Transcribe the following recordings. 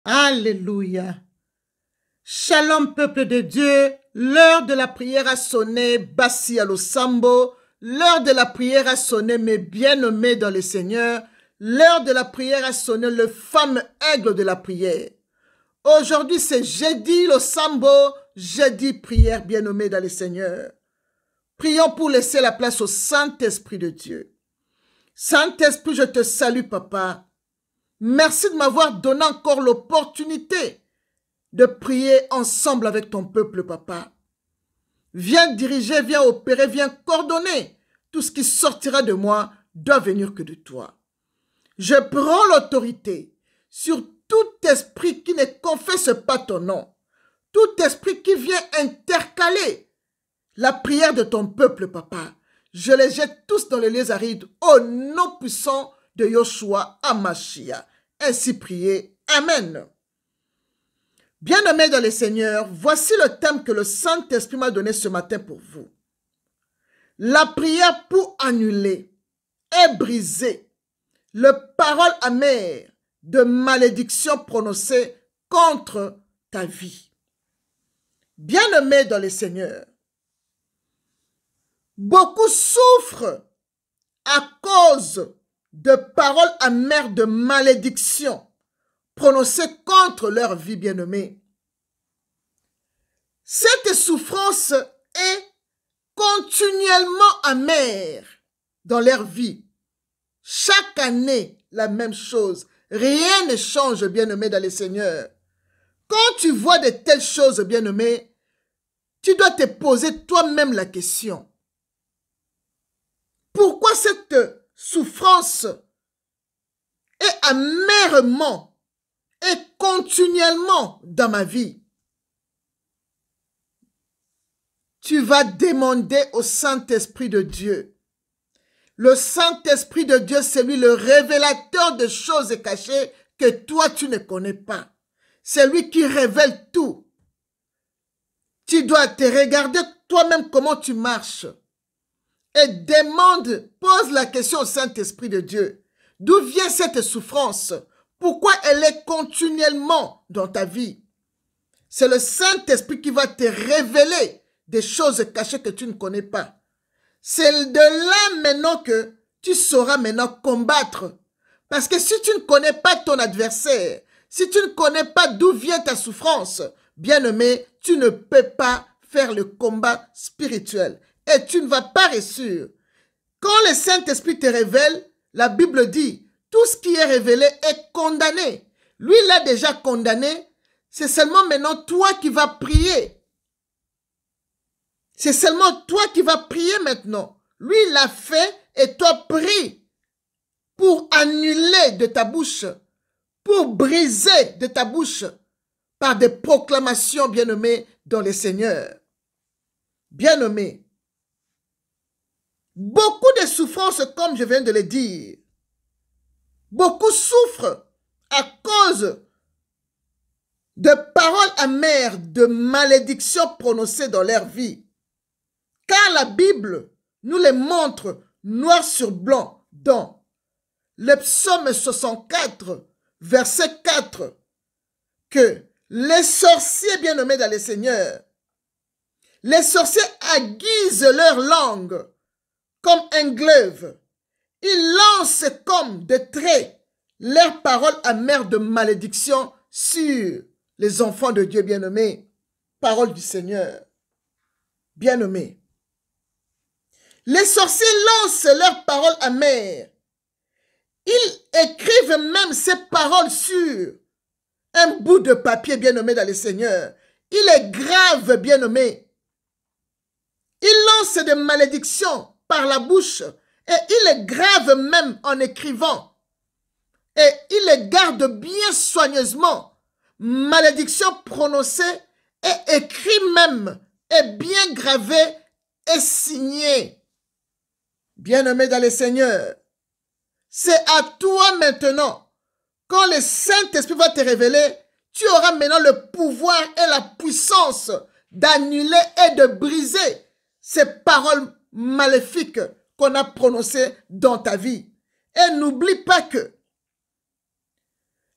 Alléluia. Shalom peuple de Dieu, l'heure de la prière a sonné, Bassi à l'Osambo, l'heure de la prière a sonné, mes bien-aimés dans le Seigneur, l'heure de la prière a sonné, le fameux aigle de la prière. Aujourd'hui c'est jeudi l'Osambo, jeudi prière bien-aimés dans le Seigneur. Prions pour laisser la place au Saint-Esprit de Dieu. Saint-Esprit, je te salue papa. Merci de m'avoir donné encore l'opportunité de prier ensemble avec ton peuple, papa. Viens diriger, viens opérer, viens coordonner. Tout ce qui sortira de moi doit venir que de toi. Je prends l'autorité sur tout esprit qui ne confesse pas ton nom. Tout esprit qui vient intercaler la prière de ton peuple, papa. Je les jette tous dans les lieux arides au nom puissant de Yoshua Amashia. Ainsi prié. Amen. Bien-aimés dans le Seigneur, voici le thème que le Saint-Esprit m'a donné ce matin pour vous. La prière pour annuler et briser les paroles amères de malédiction prononcées contre ta vie. Bien-aimés dans le Seigneur, beaucoup souffrent à cause de paroles amères de malédiction prononcées contre leur vie bien-aimée. Cette souffrance est continuellement amère dans leur vie. Chaque année, la même chose. Rien ne change, bien-aimé dans le Seigneur. Quand tu vois de telles choses, bien-aimé, tu dois te poser toi-même la question. Pourquoi cette souffrance est amèrement et continuellement dans ma vie? Tu vas demander au Saint-Esprit de Dieu. Le Saint-Esprit de Dieu, c'est lui le révélateur de choses cachées que toi, tu ne connais pas. C'est lui qui révèle tout. Tu dois te regarder toi-même comment tu marches. Et demande, pose la question au Saint-Esprit de Dieu. D'où vient cette souffrance? Pourquoi elle est continuellement dans ta vie? C'est le Saint-Esprit qui va te révéler des choses cachées que tu ne connais pas. C'est de là maintenant que tu sauras maintenant combattre. Parce que si tu ne connais pas ton adversaire, si tu ne connais pas d'où vient ta souffrance, bien-aimé, tu ne peux pas faire le combat spirituel. Et tu ne vas pas réussir. Quand le Saint-Esprit te révèle, la Bible dit, tout ce qui est révélé est condamné. Lui, il l'a déjà condamné. C'est seulement maintenant toi qui vas prier. C'est seulement toi qui vas prier maintenant. Lui, il l'a fait et toi prie pour annuler de ta bouche, pour briser de ta bouche par des proclamations bien-aimées dans le Seigneur. Bien-aimés, beaucoup de souffrances, comme je viens de le dire. Beaucoup souffrent à cause de paroles amères, de malédictions prononcées dans leur vie. Car la Bible nous les montre noir sur blanc dans le psaume 64, verset 4, que les sorciers bien-aimés dans le Seigneur, les sorciers aiguisent leur langue comme un glaive. Ils lancent comme des traits leurs paroles amères de malédiction sur les enfants de Dieu bien-aimés. Parole du Seigneur. Bien-aimés. Les sorciers lancent leurs paroles amères. Ils écrivent même ces paroles sur un bout de papier bien-aimé dans le Seigneur. Ils les gravent bien-aimés. Ils lancent des malédictions par la bouche et ils les gravent même en écrivant. Et ils les gardent bien soigneusement. Malédiction prononcée et écrit même et bien gravé et signé. Bien-aimé dans le Seigneur, c'est à toi maintenant. Quand le Saint-Esprit va te révéler, tu auras maintenant le pouvoir et la puissance d'annuler et de briser ces paroles maléfiques qu'on a prononcées dans ta vie. Et n'oublie pas que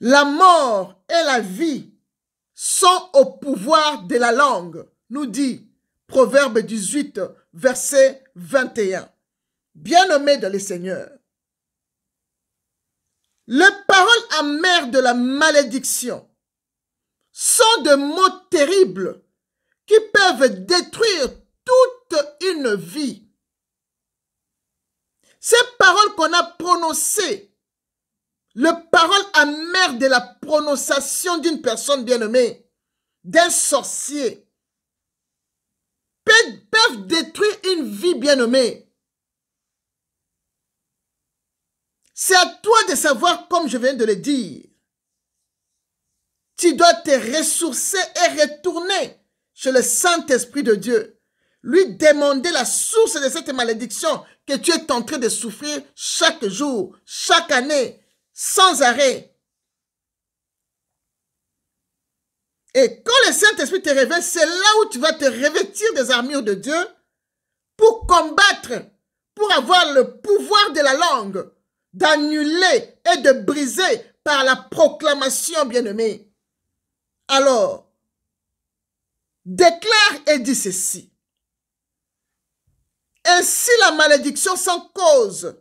La mort et la vie sont au pouvoir de la langue, nous dit Proverbe 18, verset 21. Bien-aimés dans le Seigneur, les paroles amères de la malédiction sont de mots terribles qui peuvent détruire toute une vie. Ces paroles qu'on a prononcées, les paroles amères de la prononciation d'une personne bien-aimée, d'un sorcier, peuvent détruire une vie bien-aimée. C'est à toi de savoir, comme je viens de le dire. Tu dois te ressourcer et retourner chez le Saint-Esprit de Dieu. Lui demander la source de cette malédiction que tu es en train de souffrir chaque jour, chaque année, sans arrêt. Et quand le Saint-Esprit te révèle, c'est là où tu vas te revêtir des armures de Dieu pour combattre, pour avoir le pouvoir de la langue, d'annuler et de briser par la proclamation, bien-aimée. Alors, déclare et dis ceci. Ainsi la malédiction sans cause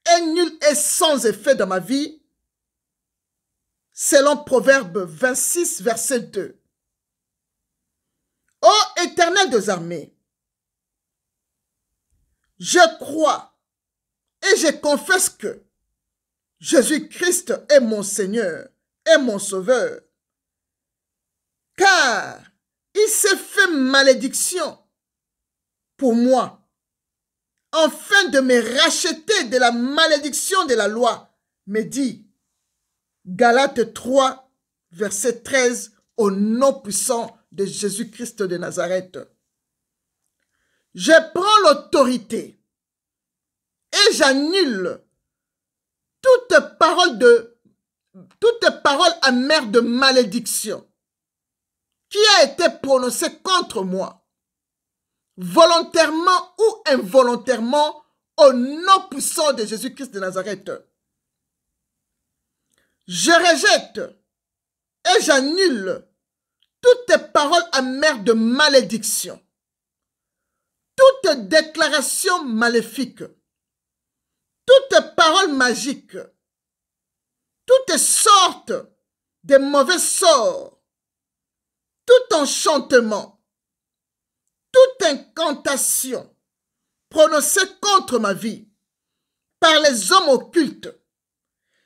est nulle et sans effet dans ma vie, selon Proverbe 26, verset 2. Ô Éternel des armées, je crois et je confesse que Jésus-Christ est mon Seigneur et mon Sauveur, car il s'est fait malédiction pour moi, afin de me racheter de la malédiction de la loi, me dit Galates 3, verset 13, au nom puissant de Jésus-Christ de Nazareth. Je prends l'autorité et j'annule toute parole amère de malédiction qui a été prononcée contre moi, volontairement ou involontairement, au nom puissant de Jésus-Christ de Nazareth. Je rejette et j'annule toute parole amère de malédiction, toute déclaration maléfique, toute parole magique, toutes sortes de mauvais sorts, tout enchantement, toute incantation prononcée contre ma vie par les hommes occultes.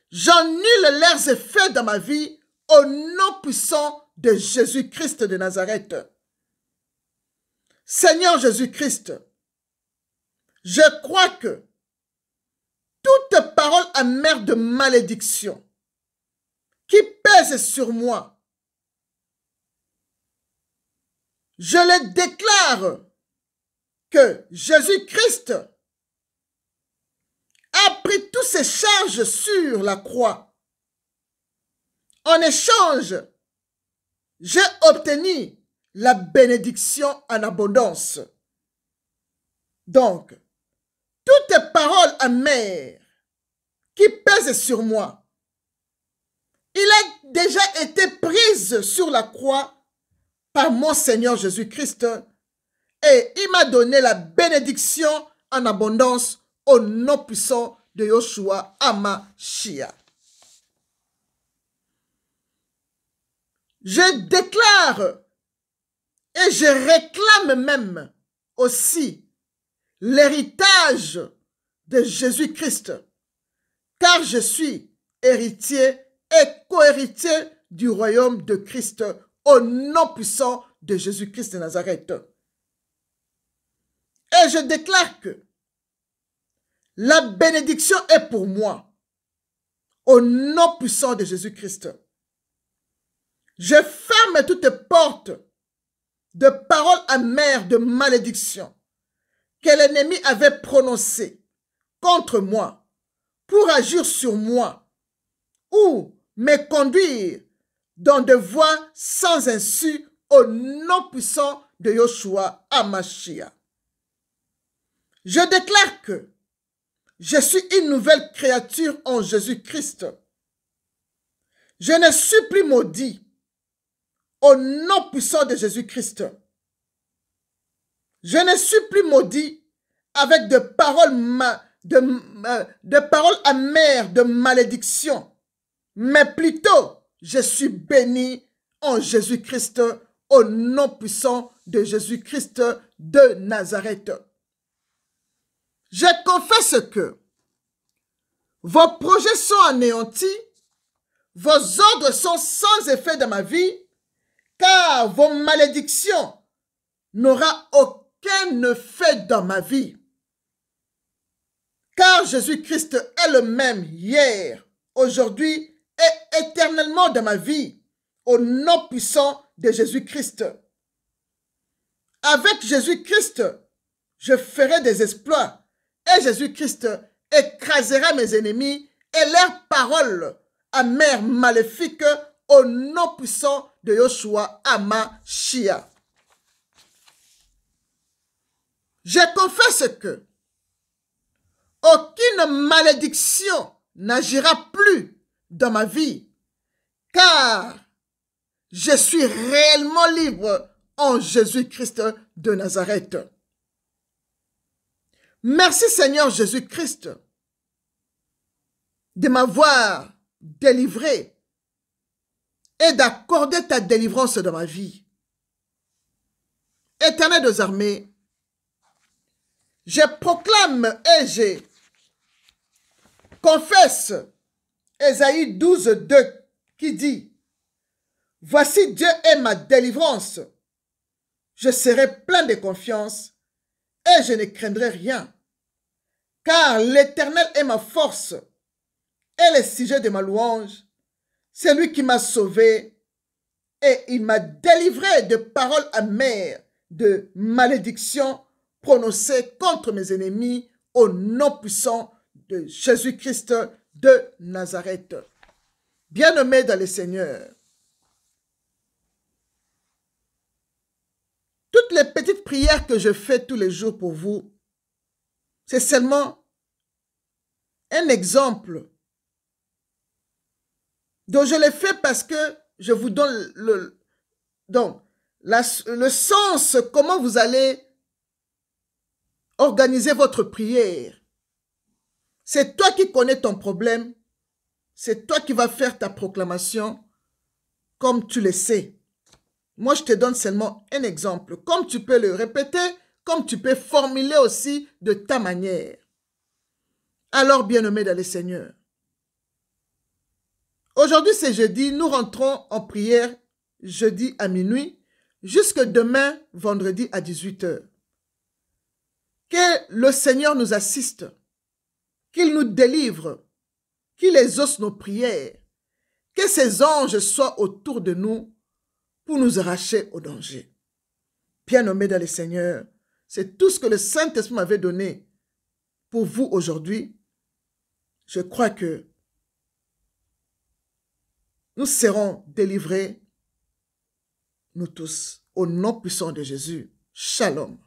J'annule leurs effets dans ma vie au nom puissant de Jésus-Christ de Nazareth. Seigneur Jésus-Christ, je crois que toute parole amère de malédiction qui pèse sur moi, je le déclare que Jésus-Christ a pris toutes ses charges sur la croix. En échange, j'ai obtenu la bénédiction en abondance. Donc, toute parole amère qui pèse sur moi, il a déjà été prise sur la croix par mon Seigneur Jésus-Christ et il m'a donné la bénédiction en abondance au nom puissant de Yoshua Hamashiach. Je déclare et je réclame même aussi l'héritage de Jésus-Christ, car je suis héritier et co-héritier du royaume de Christ au nom puissant de Jésus-Christ de Nazareth. Et je déclare que la bénédiction est pour moi au nom puissant de Jésus-Christ. Je ferme toutes portes de paroles amères de malédiction que l'ennemi avait prononcées contre moi pour agir sur moi ou me conduire dans des voies sans insu au nom puissant de Yoshua Hamashiach. Je déclare que je suis une nouvelle créature en Jésus-Christ. Je ne suis plus maudit au nom puissant de Jésus-Christ. Je ne suis plus maudit avec de paroles amères de malédiction, mais plutôt je suis béni en Jésus-Christ au nom puissant de Jésus-Christ de Nazareth. Je confesse que vos projets sont anéantis, vos ordres sont sans effet dans ma vie, car vos malédictions n'auront aucun effet dans ma vie. Car Jésus-Christ est le même hier, aujourd'hui et éternellement dans ma vie, au nom puissant de Jésus-Christ. Avec Jésus-Christ, je ferai des exploits et Jésus-Christ écrasera mes ennemis et leurs paroles amères maléfiques au nom puissant de Yoshua Hamashiach. Je confesse que aucune malédiction n'agira plus dans ma vie, car je suis réellement libre en Jésus-Christ de Nazareth. Merci Seigneur Jésus-Christ de m'avoir délivré et d'accorder ta délivrance dans ma vie. Éternel des armées, je proclame et je confesse Ésaïe 12, 2 qui dit: voici Dieu est ma délivrance. Je serai plein de confiance et je ne craindrai rien. Car l'Éternel est ma force et le sujet de ma louange. C'est lui qui m'a sauvé et il m'a délivré de paroles amères, de malédictions prononcées contre mes ennemis au nom puissant de Jésus-Christ de Nazareth. Bien-aimés dans le Seigneur, toutes les petites prières que je fais tous les jours pour vous, c'est seulement un exemple dont je les fais parce que je vous donne le sens, comment vous allez organiser votre prière. C'est toi qui connais ton problème, c'est toi qui vas faire ta proclamation comme tu le sais. Moi, je te donne seulement un exemple. Comme tu peux le répéter, comme tu peux formuler aussi de ta manière. Alors, bien-aimés dans le Seigneur, aujourd'hui, c'est jeudi. Nous rentrons en prière jeudi à minuit, jusque demain, vendredi à 18 h. Que le Seigneur nous assiste, qu'il nous délivre, qu'il exauce nos prières, que ses anges soient autour de nous pour nous arracher au danger. Bien-aimés dans le Seigneur, c'est tout ce que le Saint-Esprit m'avait donné pour vous aujourd'hui. Je crois que nous serons délivrés, nous tous, au nom puissant de Jésus. Shalom.